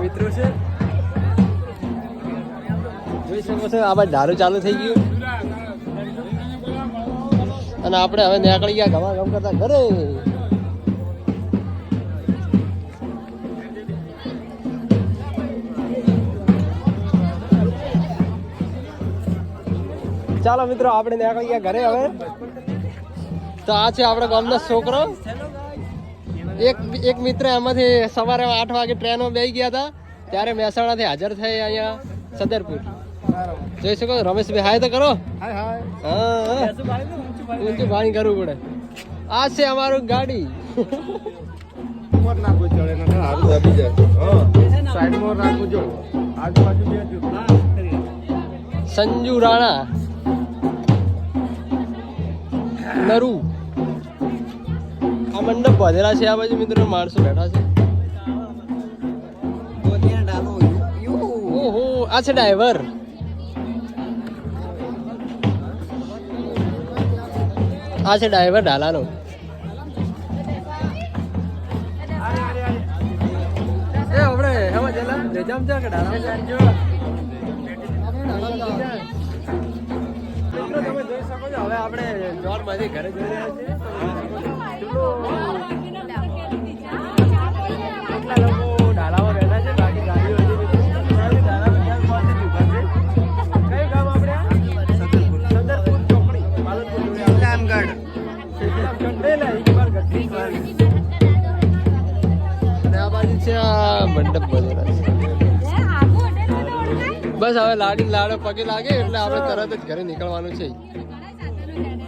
મિત્રો છે. જોઈ શકો છો આ બાજુ દારૂ ચાલુ થઈ ગયું અને આપણે હવે નીકળી ગયા ગમા ગમ કરતા ઘરે. ચાલો મિત્રો આપણે નીકળી ગયા ઘરે હવે. તો આ છે આપણા ગામનો છોકરો. એક મિત્ર એમાંથી સવારે 8 વાગે ટ્રેનમાં બેસી ગયા હતા ત્યારે મહેસાણાથી હાજર થઈ અહીંયા સદરપુર. જોઈ શકો રમેશભાઈ હાય તો કરો. હા ઊંચું પાણી કરવું પડે. આ છે અમારું ગાડી. સંજુ રાણા નરુ. આ મંડપ બાંધેલા છે આ બાજુ મિત્રો માણસો બેઠા છે. ઓહો આ છે ડ્રાઈવર. આ છે ડ્રાઈવર ડાલાનો. એ આપણે હેવા જેલા લેજામ છે કે ડાલા મિત્રો તમે જોઈ શકો છો હવે આપણે જોરમાંથી ઘરે જઈ રહ્યા છીએ. કેટલા લોકો ડાલામાં બેઠા છે બાકી ગાડીઓ હજી કયું ગામ આપણે સદરપુર ચોકડી પાલનપુર રામગઢ અને આ બાજુ છે આ મંડપ બનેલા છે. બસ હવે લાડી લાડો પગે લાગે એટલે આપણે તરત જ ઘરે નીકળવાનું છે.